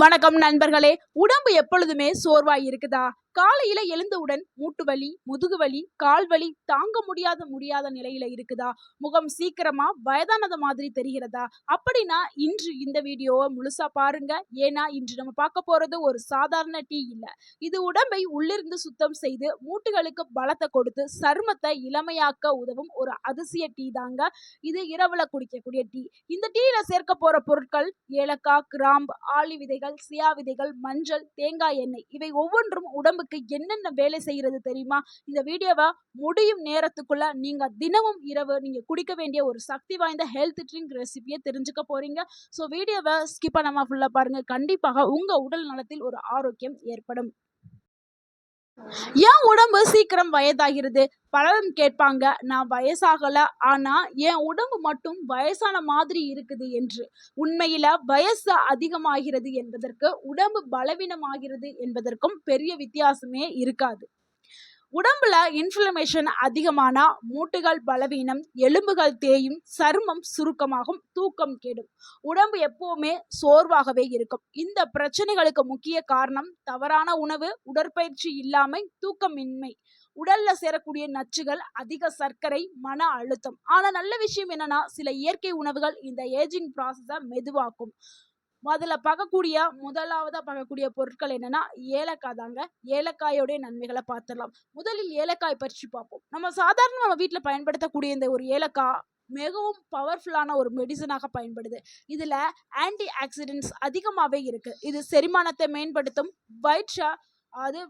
வணக்கம் நண்பர்களே. உடம்பு எப்பொழுதுமே சோர்வாய் இருக்குதா? காலையில எழுந்தவுடன் மூட்டு வலி, முதுகு வலி, கால் வலி தாங்க முடியாத நிலையில இருக்குதா? முகம் சீக்கிரமா வயதானது மாதிரி தெரிகிறதா? அப்படின்னா இன்று இந்த வீடியோவை முழுசா பாருங்க. ஏன்னா இன்று நம்ம பார்க்க போறது ஒரு சாதாரண டீ இல்ல. இது உடம்பை உள்ளிருந்து சுத்தம் செய்து மூட்டுகளுக்கு பலத்தை கொடுத்து சருமத்தை இளமையாக்க உதவும் ஒரு அதிசய டீ தாங்க. இது இரவுல குடிக்கக்கூடிய டீ. இந்த டீல சேர்க்க போற பொருட்கள் ஏலக்காய், கிராம்பு, ஆளி விதைகள், சியா விதைகள், மஞ்சள், தேங்காய் எண்ணெய். இவை ஒவ்வொன்றும் உடம்புக்கு என்னென்ன வேலை செய்யறது தெரியுமா? இந்த வீடியோவை முடியும் நேரத்துக்குள்ள நீங்க தினமும் இரவு நீங்க குடிக்க வேண்டிய ஒரு சக்தி வாய்ந்த ஹெல்த் ட்ரிங்க் ரெசிபியை தெரிஞ்சுக்க போறீங்க. ஸோ வீடியோவை ஸ்கிப் பண்ணாம ஃபுல்லா பாருங்க. கண்டிப்பாக உங்க உடல் நலத்தில் ஒரு ஆரோக்கியம் ஏற்படும். ஏன் உடம்பு சீக்கிரம் வயதாகிறது? பலரும் கேட்பாங்க, நான் வயசாகல, ஆனா என் உடம்பு மட்டும் வயசான மாதிரி இருக்குது என்று. உண்மையில வயசு அதிகமாகிறது என்பதற்கு உடம்பு பலவீனமாகிறது என்பதற்கும் பெரிய வித்தியாசமே இருக்காது. உடம்புல இன்ஃப்ளமேஷன் அதிகமானா மூட்டுகள் பலவீனம், எலும்புகள் தேயும், சருமம் சுருக்கமாகும், தூக்கம் கெடும். உடம்பு எப்பவுமே சோர்வாகவே இருக்கும். இந்த பிரச்சனைகளுக்கு முக்கிய காரணம் தவறான உணவு, உடற்பயிற்சி இல்லாமை, தூக்கமின்மை, உடல்ல சேரக்கூடிய நச்சுகள், அதிக சர்க்கரை, மன அழுத்தம். ஆனா நல்ல விஷயம் என்னன்னா, சில இயற்கை உணவுகள் இந்த ஏஜிங் ப்ராசஸை மெதுவாக்கும். முதலாவதா பார்க்கக்கூடிய பொருட்கள் என்னன்னா ஏலக்காய் தாங்க. ஏலக்காயோடைய நன்மைகளை பார்த்துடலாம். முதலில் ஏலக்காய் பற்றி பார்ப்போம். நம்ம வீட்டுல பயன்படுத்தக்கூடிய இந்த ஒரு ஏலக்காய் மிகவும் பவர்ஃபுல்லான ஒரு மெடிசனாக பயன்படுது. இதுல ஆன்டி ஆக்சிடென்ட்ஸ் அதிகமாவே இருக்கு. இது செரிமானத்தை மேம்படுத்தும். அது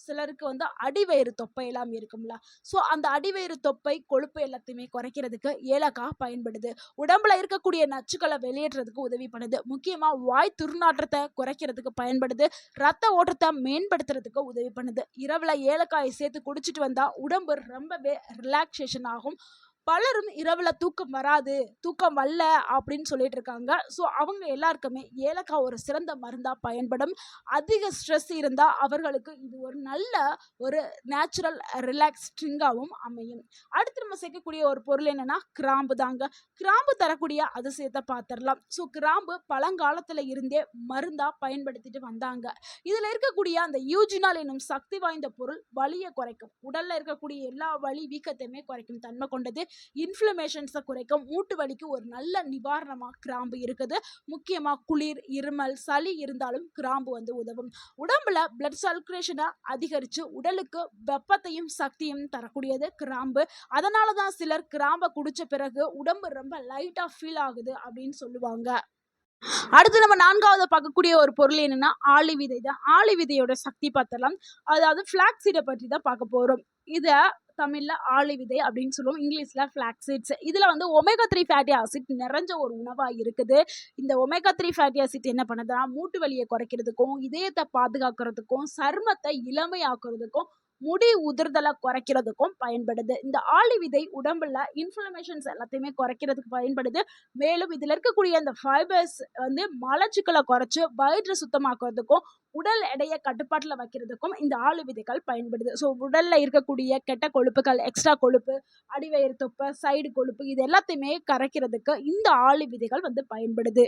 சிலருக்கு அடிவயிறு தொப்பை எல்லாம் இருக்கும்ல. ஸோ அந்த அடிவயிறு தொப்பை கொழுப்பு எல்லாத்தையுமே குறைக்கிறதுக்கு ஏலக்காய் பயன்படுது. உடம்புல இருக்கக்கூடிய நச்சுக்களை வெளியேற்றதுக்கு உதவி பண்ணுது. முக்கியமா வாய் துர்நாற்றத்தை குறைக்கிறதுக்கு பயன்படுது. ரத்த ஓட்டத்தை மேம்படுத்துறதுக்கு உதவி பண்ணுது. இரவுல ஏலக்காயை சேர்த்து குடிச்சிட்டு வந்தா உடம்பு ரொம்பவே ரிலாக்ஸேஷன் ஆகும். பலரும் இரவுல தூக்கம் வராது, தூக்கம் வரல அப்படின்னு சொல்லிட்டு இருக்காங்க. ஸோ அவங்க எல்லாருக்குமே ஏலக்காய் ஒரு சிறந்த மருந்தா பயன்படும். அதிக ஸ்ட்ரெஸ் இருந்தா அவர்களுக்கு இது ஒரு நல்ல ஒரு நேச்சுரல் ரிலாக்ஸ் ட்ரிங்காகவும் அமையும். அடுத்து நம்ம சேர்க்கக்கூடிய ஒரு பொருள் என்னன்னா கிராம்பு தாங்க. கிராம்பு தரக்கூடிய அதிசயத்தை பார்த்துடலாம். ஸோ கிராம்பு பழங்காலத்துல இருந்தே மருந்தா பயன்படுத்திட்டு வந்தாங்க. இதுல இருக்கக்கூடிய அந்த யூஜினால் என்னும் சக்தி வாய்ந்த பொருள் வலியை குறைக்கும். உடல்ல இருக்கக்கூடிய எல்லா வலி வீக்கத்தையுமே குறைக்கும் தன்மை கொண்டது. இன்ஃப்ளமேஷன்ஸை குறைக்கும். மூட்டு வலிக்கு ஒரு நல்ல நிவாரணமா கிராம்பு இருக்குது. முக்கியமா குளிர், இருமல், சளி இருந்தாலும் கிராம்பு உதவும். உடம்புல பிளட் சர்க்குலேஷனை அதிகரிச்சு உடலுக்கு வெப்பத்தையும் சக்தியும் தரக்கூடியது கிராம்பு. அதனாலதான் சிலர் கிராம்பை குடிச்ச பிறகு உடம்பு ரொம்ப லைட்டா ஃபீல் ஆகுது அப்படின்னு சொல்லுவாங்க. அடுத்து நம்ம நான்காவது பார்க்கக்கூடிய ஒரு பொருள் என்னன்னா ஆளி விதை தான். ஆளி விதையோட சக்தி பார்த்தலாம். அதாவது ஃபிளாக்ஸ் சீடை பற்றி தான் பார்க்க போறோம். இத தமிழ்ல ஆளி விதை அப்படின்னு சொல்லுவோம். இங்கிலீஷ்ல ஃபிளாக்ஸ் சீட்ஸ். இதுல ஒமேகா 3 ஃபேட்டி ஆசிட் நிறைஞ்ச ஒரு உணவா இருக்குது. இந்த ஒமேகா 3 ஃபேட்டி ஆசிட் என்ன பண்ணுதுன்னா மூட்டு வலியை குறைக்கிறதுக்கும், இதயத்தை பாதுகாக்கிறதுக்கும், சருமத்தை இளமையாக்குறதுக்கும், முடி உதிர்தலை குறைக்கிறதுக்கும் பயன்படுது. இந்த ஆளி விதை உடம்புல இன்ஃப்ளமேஷன்ஸ் எல்லாத்தையுமே குறைக்கிறதுக்கு பயன்படுது. மேலும் இதுல இருக்கக்கூடிய அந்த ஃபைபர்ஸ் மலச்சிக்கலை குறைச்சு வயிற்று சுத்தமாக்குறதுக்கும், உடல் எடையை கட்டுப்பாட்டுல வைக்கிறதுக்கும் இந்த ஆளு விதைகள் பயன்படுது. ஸோ உடல்ல இருக்கக்கூடிய கெட்ட கொழுப்புகள், எக்ஸ்ட்ரா கொழுப்பு, அடிவயிறு தொப்பை, சைடு கொழுப்பு இது எல்லாத்தையுமே கரைக்கிறதுக்கு இந்த ஆளு விதைகள் பயன்படுது.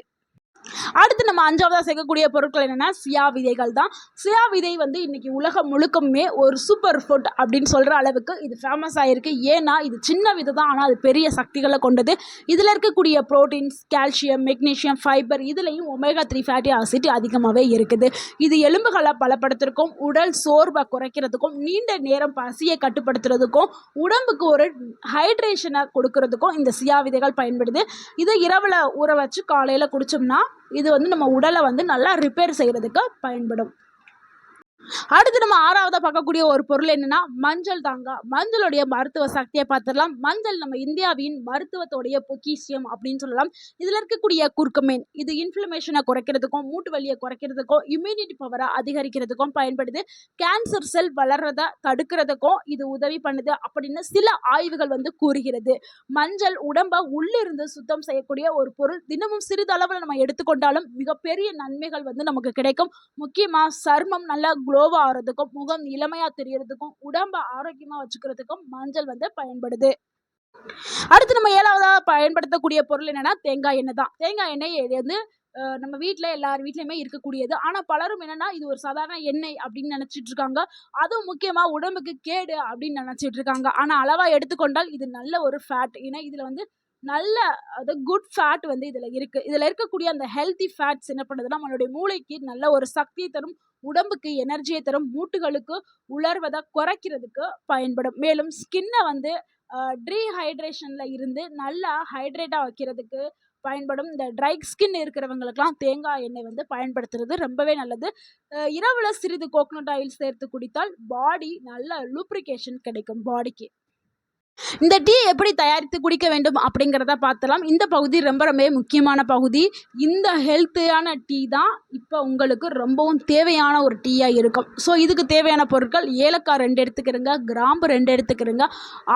அடுத்து நம்ம அஞ்சாவதா சேர்க்கக்கூடிய பொருட்கள் என்னன்னா சியா விதைகள் தான். சியா விதை இன்னைக்கு உலகம் முழுக்கமே ஒரு சூப்பர் ஃபுட் அப்படின்னு சொல்ற அளவுக்கு இது ஃபேமஸ் ஆயிருக்கு. ஏன்னா இது சின்ன விதை தான், ஆனால் அது பெரிய சக்திகளை கொண்டது. இதில் இருக்கக்கூடிய புரோட்டீன்ஸ், கால்சியம், மெக்னீஷியம், ஃபைபர் இதுலையும் ஒமேகா 3 ஃபேட்டி ஆசிட் அதிகமாகவே இருக்குது. இது எலும்புகளை பலப்படுத்துறதுக்கும், உடல் சோர்வை குறைக்கிறதுக்கும், நீண்ட நேரம் பசியை கட்டுப்படுத்துறதுக்கும், உடம்புக்கு ஒரு ஹைட்ரேஷனை கொடுக்கறதுக்கும் இந்த சியா விதைகள் பயன்படுது. இதை இரவுல ஊற வச்சு காலையில குடிச்சோம்னா இது நம்ம உடலை நல்லா ரிப்பேர் செய்யறதுக்கு பயன்படும். அடுத்து நம்ம ஆறாவதா பார்க்கக்கூடிய ஒரு பொருள் என்னன்னா மஞ்சள் தாங்க. மஞ்சளுடைய மருத்துவ சக்தியை பார்த்துடலாம். மஞ்சள் நம்ம இந்தியாவின் மருத்துவத்தோடைய பொக்கிஷியம் அப்படின்னு சொல்லலாம். இதுல இருக்கக்கூடிய குர்குமின் இது இன்ஃப்ளமேஷனை குறைக்கிறதுக்கும், மூட்டு வலியை குறைக்கிறதுக்கும், இம்யூனிட்டி பவரை அதிகரிக்கிறதுக்கும் பயன்படுது. கேன்சர் செல் வளர்றதை தடுக்கிறதுக்கும் இது உதவி பண்ணுது அப்படின்னு சில ஆய்வுகள் கூறுகிறது. மஞ்சள் உடம்பை உள்ளிருந்து சுத்தம் செய்யக்கூடிய ஒரு பொருள். தினமும் சிறிதளவில் நம்ம எடுத்துக்கொண்டாலும் மிகப்பெரிய நன்மைகள் நமக்கு கிடைக்கும். முக்கியமா சருமம் நல்லா க்ளோவா ஆகிறதுக்கும், முகம் இளமையா தெரியறதுக்கும், உடம்ப ஆரோக்கியமா வச்சுக்கிறதுக்கும் மஞ்சள் பயன்படுது. அடுத்து நம்ம ஏழாவதா பயன்படுத்தக்கூடிய பொருள் என்னன்னா தேங்காய் எண்ணெய் தான். தேங்காய் எண்ணெய் நம்ம வீட்ல எல்லார் வீட்லயுமே இருக்கக்கூடியது. ஆனா பலரும் என்னன்னா, இது ஒரு சாதாரண எண்ணெய் அப்படின்னு நெனச்சிட்டு இருக்காங்க. அதுவும் முக்கியமா உடம்புக்கு கேடு அப்படின்னு நெனச்சிட்டு இருக்காங்க. ஆனா அளவா எடுத்துக்கொண்டால் இது நல்ல ஒரு ஃபேட். ஏன்னா இதுல வந்து நல்ல குட் ஃபேட் வந்து இதுல இருக்கு. இதுல இருக்கக்கூடிய அந்த ஹெல்த்தி ஃபேட்ஸ் என்ன பண்ணுதுன்னா, நம்மளுடைய மூளைக்கு நல்ல ஒரு சக்திய தரும். உடம்புக்கு எனர்ஜிய தரும். மூட்டுகளுக்கு உலர்வத குறைக்கிறதுக்கு பயன்படும். மேலும் ஸ்கின்ன வந்து டீஹைட்ரேஷன்ல இருந்து நல்லா ஹைட்ரேட்டா வைக்கிறதுக்கு பயன்படும். இந்த ட்ரை ஸ்கின் இருக்கிறவங்களுக்கெல்லாம் தேங்காய் எண்ணெய் வந்து பயன்படுத்துறது ரொம்பவே நல்லது. இரவுல சிறிது கோகனட் ஆயில் சேர்த்து குடித்தால் பாடி நல்ல லூப்ரிகேஷன் கிடைக்கும் பாடிக்கு. இந்த டீ எப்படி தயாரித்து குடிக்க வேண்டும் அப்படிங்கிறத பார்த்தலாம். இந்த பகுதி ரொம்பவே முக்கியமான பகுதி. இந்த ஹெல்த்தியான டீ தான் இப்போ உங்களுக்கு ரொம்பவும் தேவையான ஒரு டீயா இருக்கும். ஸோ இதுக்கு தேவையான பொருட்கள் ஏலக்காய் 2 எடுத்துக்கிறங்க, கிராம்பு 2 எடுத்துக்கிறங்க,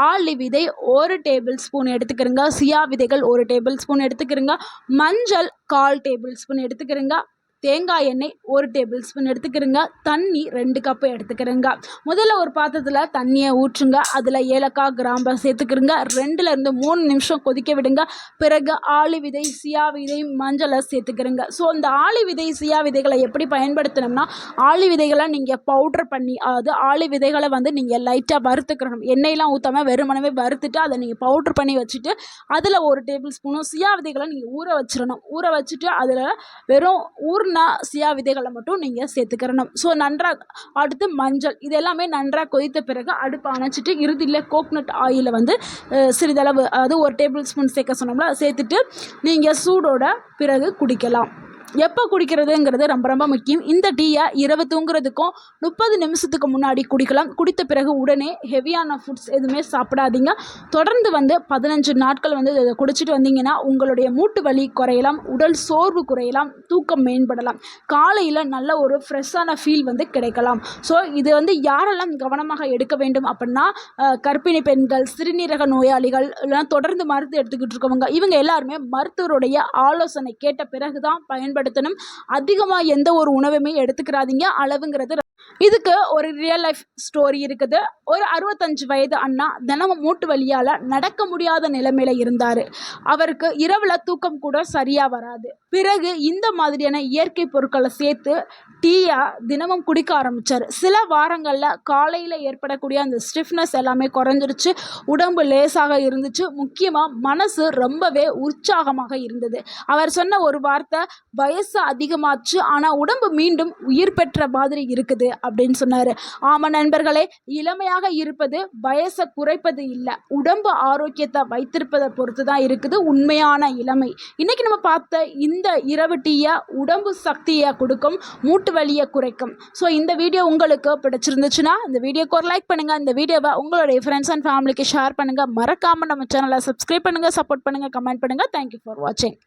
ஆளி விதை 1 டேபிள் ஸ்பூன் எடுத்துக்கிறங்க, சியா விதைகள் 1 டேபிள் ஸ்பூன் எடுத்துக்கிறங்க, மஞ்சள் 1/4 டேபிள் ஸ்பூன் எடுத்துக்கிறங்க, தேங்காய் எண்ணெய் 1 டேபிள் ஸ்பூன் எடுத்துக்கிறங்க, தண்ணி 2 கப் எடுத்துக்கிறங்க. முதல்ல ஒரு பாத்திரத்தில் தண்ணியை ஊற்றுங்க. அதில் ஏலக்காய், கிராம்பை சேர்த்துக்கிறங்க. 2லேருந்து 3 நிமிஷம் கொதிக்க விடுங்க. பிறகு ஆளி விதை, சியா விதை, மஞ்சளை சேர்த்துக்கிறங்க. ஸோ இந்த ஆளி விதை, சியா விதைகளை எப்படி பயன்படுத்தணும்னா, ஆளி விதைகளை நீங்கள் பவுடர் பண்ணி, அதாவது ஆளி விதைகளை வந்து நீங்கள் லைட்டாக வறுத்துக்கிறணும். எண்ணெயெலாம் ஊற்றாமல் வெறுமனவே வறுத்துட்டு அதை நீங்கள் பவுடர் பண்ணி வச்சுட்டு அதில் 1 டேபிள் ஸ்பூனும் சியா விதைகளை நீங்கள் ஊற வச்சிடணும். ஊற வச்சுட்டு அதில் வெறும் சியா விதைகளை மட்டும் நீங்கள் சேர்த்துக்கிறணும். ஸோ நன்றாக அடுத்து மஞ்சள், இது எல்லாமே நன்றாக கொதித்த பிறகு அடுப்பு அணைச்சிட்டு இறுதியில் கோகனட் ஆயிலை வந்து சிறிதளவு, அதாவது 1 டேபிள் ஸ்பூன் சேர்க்க சொன்னோம்ல, சேர்த்துட்டு நீங்கள் சூடோட பிறகு குடிக்கலாம். எப்போ குடிக்கிறதுங்கிறது ரொம்ப ரொம்ப முக்கியம். இந்த டீயை இரவு தூங்குறதுக்கும் 30 நிமிஷத்துக்கு முன்னாடி குடிக்கலாம். குடித்த பிறகு உடனே ஹெவியான ஃபுட்ஸ் எதுவுமே சாப்பிடாதீங்க. தொடர்ந்து வந்து 15 நாட்கள் வந்து இதை குடிச்சிட்டு வந்தீங்கன்னா உங்களுடைய மூட்டு வலி குறையலாம், உடல் சோர்வு குறையலாம், தூக்கம் மேம்படலாம், காலையில் நல்ல ஒரு ஃப்ரெஷ்ஷான ஃபீல் வந்து கிடைக்கலாம். ஸோ இது வந்து யாரெல்லாம் கவனமாக எடுக்க வேண்டும் அப்படின்னா, கர்ப்பிணி பெண்கள், சிறுநீரக நோயாளிகள், இல்லைனா தொடர்ந்து மருந்து எடுத்துக்கிட்டு இருக்கவங்க, இவங்க எல்லாருமே மருத்துவருடைய ஆலோசனை கேட்ட பிறகு தான் பயன்படுத்தணும். அதிகமாக எந்த ஒரு உணவுமே எடுத்துக்கிறாதீங்க. அளவுங்கிறது. இதுக்கு ஒரு ரியல் லைஃப் ஸ்டோரி இருக்குது. ஒரு 65 வயது அண்ணா தினமும் மூட்டு வலியால் நடக்க முடியாத நிலைமையில இருந்தார். அவருக்கு இரவில் தூக்கம் கூட சரியாக வராது. பிறகு இந்த மாதிரியான இயற்கை பொருட்களை சேர்த்து டீயை தினமும் குடிக்க ஆரம்பித்தார். சில வாரங்களில் காலையில் ஏற்படக்கூடிய அந்த ஸ்டிஃப்னஸ் எல்லாமே குறைஞ்சிருச்சு. உடம்பு லேசாக இருந்துச்சு. முக்கியமாக மனசு ரொம்பவே உற்சாகமாக இருந்தது. அவர் சொன்ன ஒரு வார்த்தை, வயசு அதிகமாச்சு ஆனால் உடம்பு மீண்டும் உயிர் பெற்ற மாதிரி இருக்குது அப்படின்னு சொன்னாரு. ஆமா நண்பர்களே, இளமையாக இருப்பது வயசை குறைப்பது இல்லை, உடம்பு ஆரோக்கியத்தை வைத்திருப்பதை பொறுத்து தான் இருக்குது உண்மையான இளமை. இன்னைக்கு நம்ம பார்த்த இந்த இரவு டீயை உடம்பு சக்தியை கொடுக்கும், மூட்டு வலியை குறைக்கும். ஸோ இந்த வீடியோ உங்களுக்கு பிடிச்சிருந்துச்சுன்னா இந்த வீடியோக்கு ஒரு லைக் பண்ணுங்க. இந்த வீடியோவை உங்களுடைய ஃப்ரெண்ட்ஸ் அண்ட் ஃபேமிலிக்கு ஷேர் பண்ணுங்க. மறக்காம நம்ம சேனலை சப்ஸ்கிரைப் பண்ணுங்க, சப்போர்ட் பண்ணுங்க, கமெண்ட் பண்ணுங்க. தேங்க்யூ ஃபார் வாட்சிங்.